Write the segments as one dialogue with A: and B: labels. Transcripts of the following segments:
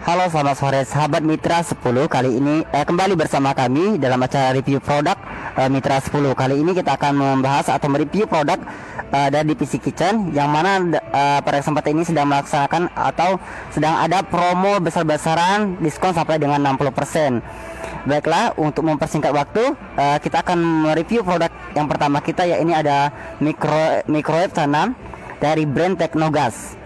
A: Halo, selamat sore sahabat Mitra 10. Kali ini kembali bersama kami dalam acara review produk Mitra 10. Kali ini kita akan membahas atau mereview produk dari PC Kitchen, yang mana pada kesempatan ini sedang melaksanakan atau sedang ada promo besar-besaran diskon sampai dengan 60%. Baiklah, untuk mempersingkat waktu, kita akan mereview produk yang pertama kita, yaitu ini ada microwave tanam dari brand Teknogas.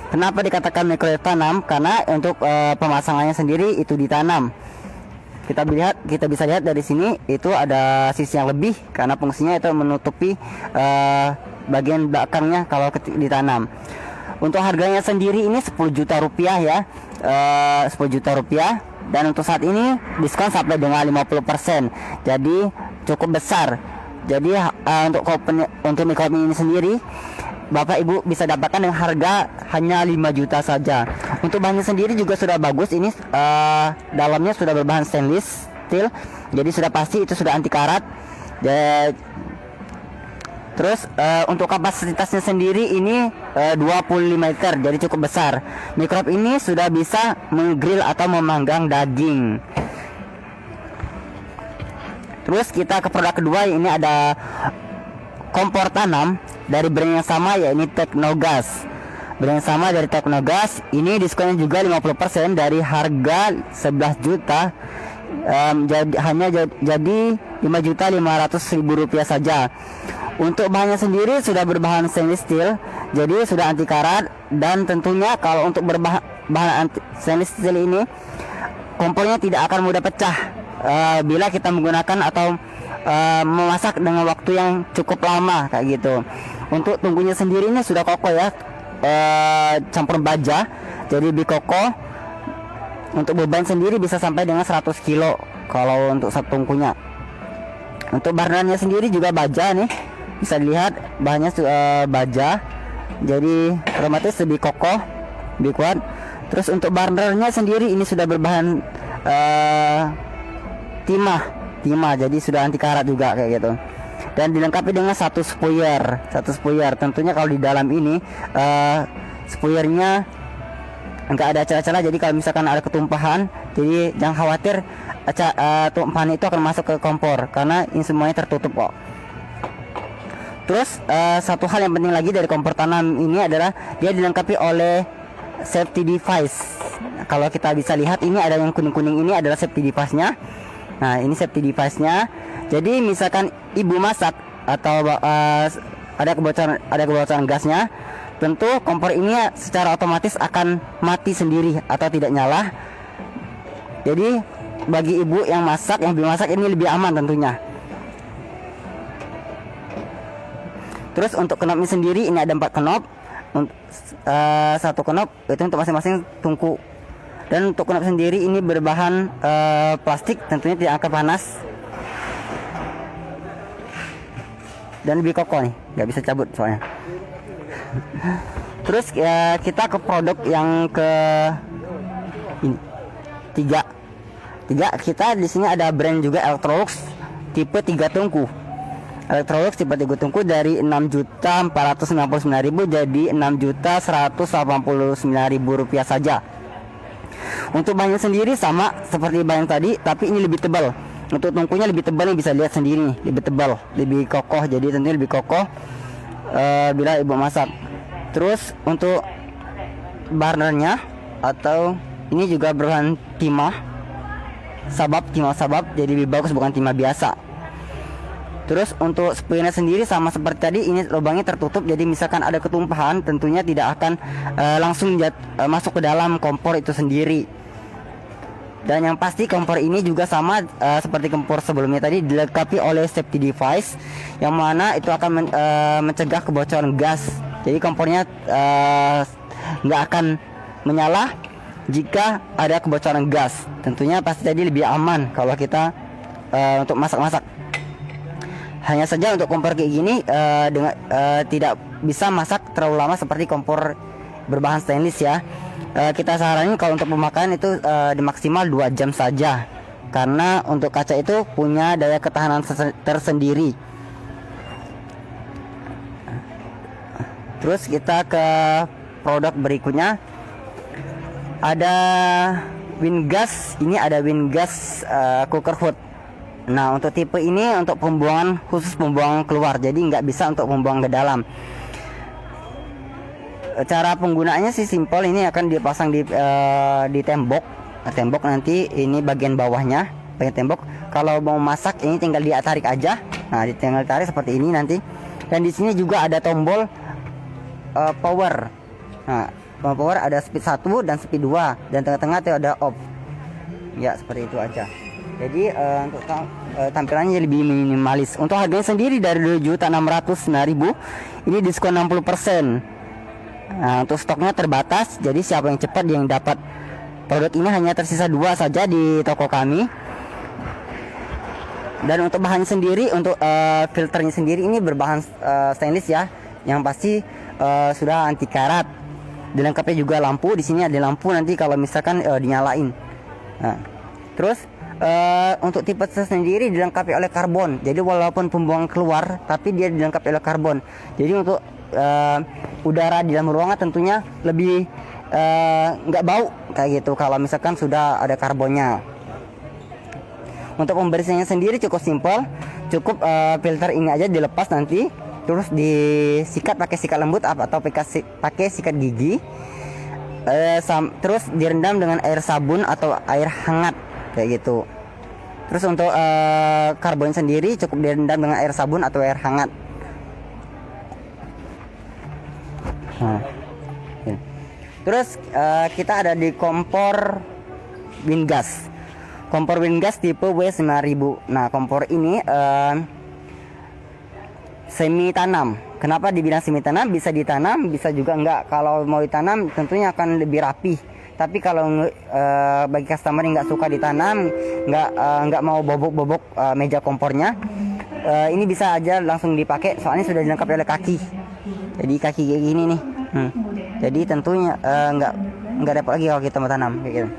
A: Kenapa dikatakan microwave tanam? Karena untuk pemasangannya sendiri itu ditanam. Kita bisa lihat dari sini itu ada sisi yang lebih, karena fungsinya itu menutupi bagian belakangnya kalau ditanam. Untuk harganya sendiri ini 10 juta rupiah ya, 10 juta rupiah. Dan untuk saat ini diskon sampai dengan 50%. Jadi cukup besar. Jadi untuk microwave ini sendiri, Bapak Ibu bisa dapatkan dengan harga hanya 5 juta saja. Untuk bahannya sendiri juga sudah bagus. Ini dalamnya sudah berbahan stainless steel, jadi sudah pasti itu sudah anti karat. Terus untuk kapasitasnya sendiri ini 25 liter, jadi cukup besar. Microwave ini sudah bisa menggrill atau memanggang daging. Terus kita ke produk kedua, ini ada kompor tanam dari brand yang sama, yaitu Teknogas. Brand yang sama dari Teknogas, ini diskonnya juga 50% dari harga 11 juta, jadi 5.500.000 rupiah saja. Untuk bahannya sendiri sudah berbahan stainless steel, jadi sudah anti karat. Dan tentunya kalau untuk bahan stainless steel ini, kompornya tidak akan mudah pecah bila kita menggunakan atau memasak dengan waktu yang cukup lama kayak gitu. Untuk tungkunya sendiri ini sudah kokoh ya, campur baja, jadi lebih kokoh. Untuk beban sendiri bisa sampai dengan 100 kilo kalau untuk satu tungkunya. Untuk burnernya sendiri juga baja nih, bisa dilihat bahannya baja, jadi otomatis lebih kokoh, lebih kuat. Terus untuk burnernya sendiri ini sudah berbahan timah, jadi sudah anti karat juga kayak gitu. Dan dilengkapi dengan satu spoiler. Tentunya kalau di dalam ini spoilernya enggak ada celah-celah, jadi kalau misalkan ada ketumpahan, jadi jangan khawatir tumpahan itu akan masuk ke kompor, karena ini semuanya tertutup kok. Terus satu hal yang penting lagi dari kompor tanam ini adalah dia dilengkapi oleh safety device. Kalau kita bisa lihat, ini ada yang kuning-kuning, ini adalah safety device-nya. Nah, ini safety device-nya. Jadi misalkan ibu masak atau ada kebocoran gasnya, tentu kompor ini secara otomatis akan mati sendiri atau tidak nyala. Jadi bagi ibu yang masak ini lebih aman tentunya. Terus untuk knopnya sendiri ini ada 4 knop. Satu knop itu untuk masing-masing tungku. Dan untuk knop sendiri ini berbahan plastik, tentunya tidak akan panas. Dan lebih kokoh nih, nggak bisa cabut soalnya. Terus kita ke produk yang ke ini, tiga. Kita di sini ada brand juga Electrolux tipe 3 tungku. Electrolux tipe 3 tungku dari 6.499.000 jadi 6.189.000 rupiah saja. Untuk bahannya sendiri sama seperti bahan tadi, tapi ini lebih tebal. Untuk tungkunya lebih tebal nih, bisa lihat sendiri nih, lebih tebal, lebih kokoh. Jadi tentunya lebih kokoh bila ibu masak. Terus untuk burnernya, atau ini juga berbahan timah sabab, jadi lebih bagus, bukan timah biasa. Terus untuk spoilernya sendiri sama seperti tadi, ini lubangnya tertutup, jadi misalkan ada ketumpahan tentunya tidak akan langsung masuk ke dalam kompor itu sendiri. Dan yang pasti kompor ini juga sama seperti kompor sebelumnya tadi, dilengkapi oleh safety device, yang mana itu akan mencegah kebocoran gas. Jadi kompornya nggak akan menyala jika ada kebocoran gas. Tentunya pasti tadi lebih aman kalau kita untuk masak-masak. Hanya saja untuk kompor kayak gini tidak bisa masak terlalu lama seperti kompor berbahan stainless ya. Kita saranin kalau untuk pemakaian itu dimaksimal 2 jam saja, karena untuk kaca itu punya daya ketahanan tersendiri. Terus kita ke produk berikutnya. Ada Wingas, ini ada Wingas cooker hood. Nah, untuk tipe ini untuk pembuangan khusus pembuangan keluar, jadi nggak bisa untuk pembuangan ke dalam. Cara penggunaannya sih simpel, ini akan dipasang di tembok. Tembok nanti ini bagian bawahnya, bagian tembok. Kalau mau masak ini tinggal ditarik aja. Nah, tinggal tarik seperti ini nanti. Dan di sini juga ada tombol power. Nah, power ada speed 1 dan speed 2, dan tengah-tengah itu ada off. Ya, seperti itu aja. Jadi untuk tampilannya lebih minimalis. Untuk harganya sendiri dari 2.609.000, ini diskon 60%. Nah, untuk stoknya terbatas, jadi siapa yang cepat yang dapat. Produk ini hanya tersisa 2 saja di toko kami. Dan untuk bahannya sendiri, untuk filternya sendiri ini berbahan stainless ya, yang pasti sudah anti karat. Dilengkapi juga lampu. Di sini ada lampu nanti kalau misalkan dinyalain. Nah, terus untuk tipe sendiri dilengkapi oleh karbon. Jadi walaupun pembuangan keluar, tapi dia dilengkapi oleh karbon. Jadi untuk udara di dalam ruangan tentunya lebih nggak bau kayak gitu kalau misalkan sudah ada karbonnya. Untuk pembersihannya sendiri cukup simpel, cukup filter ini aja dilepas nanti, terus disikat pakai sikat lembut atau pakai sikat gigi, terus direndam dengan air sabun atau air hangat kayak gitu. Terus untuk karbon sendiri cukup direndam dengan air sabun atau air hangat. Nah, terus kita ada di kompor Wingas. Kompor Wingas tipe W9000. Nah, kompor ini semi tanam. Kenapa dibilang semi tanam? Bisa ditanam, bisa juga enggak. Kalau mau ditanam tentunya akan lebih rapi. Tapi kalau bagi customer yang nggak suka ditanam, nggak mau bobok-bobok meja kompornya, ini bisa aja langsung dipakai. Soalnya sudah dilengkapi oleh kaki. Jadi kaki kayak gini nih. Jadi tentunya nggak dapat lagi kalau kita mau tanam kayak gitu.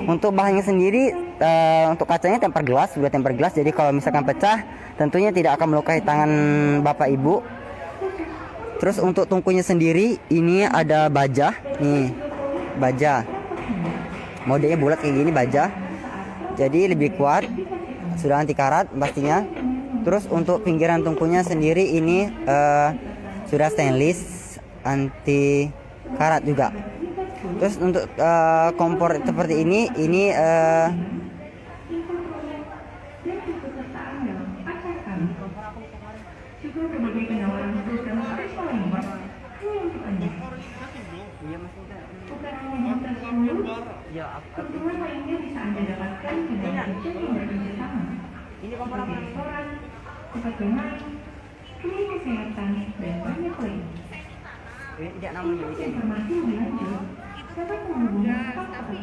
A: Untuk bahannya sendiri, untuk kacanya tempered glass, sudah tempered glass. Jadi kalau misalkan pecah, tentunya tidak akan melukai tangan bapak ibu. Terus untuk tungkunya sendiri, ini ada baja, nih baja. Modelnya bulat kayak gini baja. Jadi lebih kuat, sudah anti karat pastinya. Terus untuk pinggiran tungkunya sendiri ini sudah stainless, anti karat juga. Terus untuk kompor seperti ini ini kompor apa? Kesehatan dan banyak lain. Tidak namanya informasi lebih lanjut. Dapat menghubungi tapi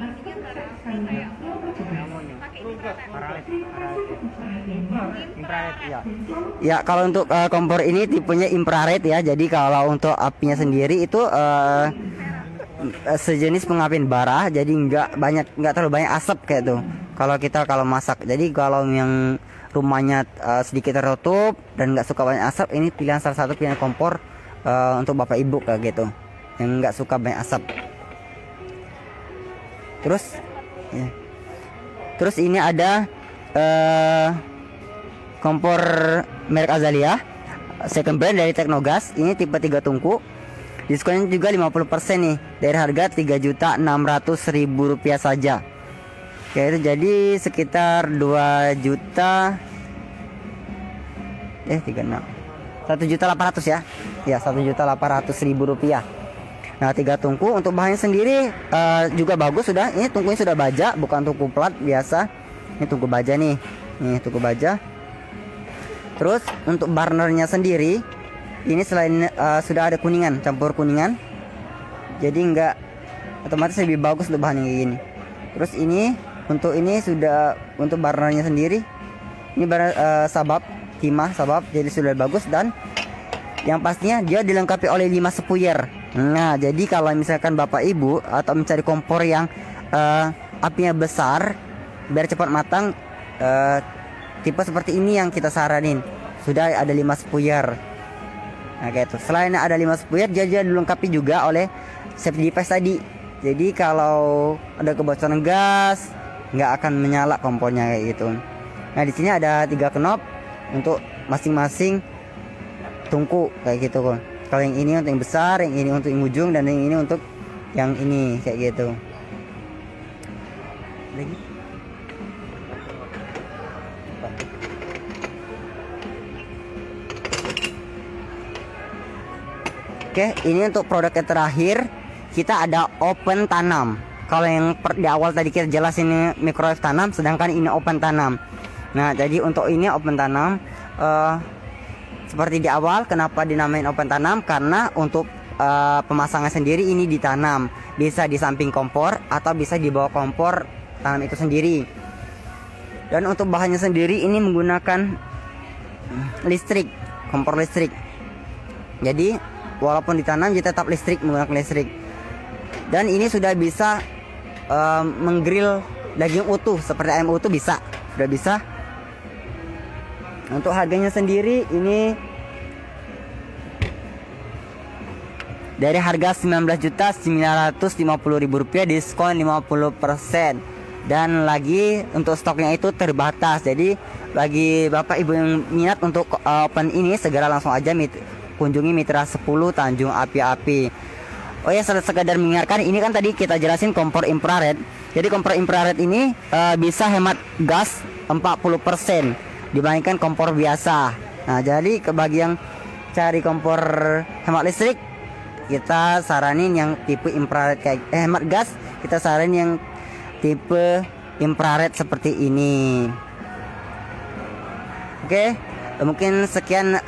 A: infrared ya. Ya, kalau untuk kompor ini tipenya infrared ya. Jadi kalau untuk apinya sendiri itu sejenis pengapin bara, jadi nggak terlalu banyak asap kayak tuh. Kalau masak. Jadi kalau yang rumahnya sedikit tertutup dan nggak suka banyak asap, ini salah satu pilihan kompor untuk bapak ibu kayak gitu yang nggak suka banyak asap. Terus ini ada kompor merek Azalia second brand dari Teknogas. Ini tipe 3 tungku, diskonnya juga 50% nih, dari harga Rp3.600.000 saja. Oke, itu jadi sekitar 1.800.000 ya. Ya, Rp1.800.000. Nah, 3 tungku. Untuk bahannya sendiri juga bagus sudah. Ini tungkunya sudah baja, bukan tungku plat biasa. Ini tungku baja nih. Nih tungku baja. Terus untuk burnernya sendiri, ini selain sudah ada kuningan, campur kuningan, jadi enggak otomatis lebih bagus untuk bahan yang kayak gini. Terus ini sudah untuk burnernya sendiri, ini sabab timah sabab, jadi sudah bagus. Dan yang pastinya dia dilengkapi oleh 5 spuyer. Nah, jadi kalau misalkan bapak ibu atau mencari kompor yang apinya besar biar cepat matang, tipe seperti ini yang kita saranin. Sudah ada 5 spuyer. Nah, kayak itu. Selain ada 5 spuyer, dia dilengkapi juga oleh safety device tadi. Jadi kalau ada kebocoran gas nggak akan menyala kompornya kayak gitu. Nah di sini ada 3 knob untuk masing-masing tungku kayak gitu kan. Kalau yang ini untuk yang besar, yang ini untuk yang ujung, dan yang ini untuk yang ini kayak gitu. Lagi. Oke, ini untuk produk yang terakhir, kita ada open tanam. Kalau yang di awal tadi kita jelasin ini microwave tanam, sedangkan ini open tanam. Nah, jadi untuk ini open tanam, seperti di awal, kenapa dinamain open tanam? Karena untuk pemasangan sendiri ini ditanam, bisa di samping kompor atau bisa di bawah kompor tanam itu sendiri. Dan untuk bahannya sendiri ini menggunakan listrik, kompor listrik. Jadi walaupun ditanam, dia tetap listrik, menggunakan listrik. Dan ini sudah bisa menggrill daging utuh seperti ayam utuh, bisa, sudah bisa. Untuk harganya sendiri ini dari harga Rp19.950.000, diskon 50%. Dan lagi untuk stoknya itu terbatas. Jadi bagi bapak ibu yang minat untuk open ini, segera langsung aja kunjungi Mitra 10 Tanjung Api-Api. Oh ya, sekadar mengingatkan, ini kan tadi kita jelasin kompor infrared. Jadi kompor infrared ini bisa hemat gas 40% dibandingkan kompor biasa. Nah, jadi bagi yang cari kompor hemat listrik, kita saranin yang tipe infrared kayak hemat gas, kita saranin yang tipe infrared seperti ini. Oke, mungkin sekian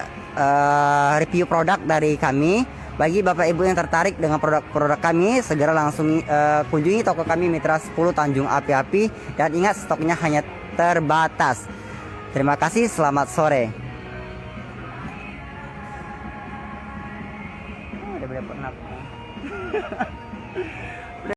A: review produk dari kami. Bagi bapak ibu yang tertarik dengan produk-produk kami, segera langsung kunjungi toko kami Mitra 10 Tanjung Api-Api, dan ingat, stoknya hanya terbatas. Terima kasih, selamat sore. Udah berapa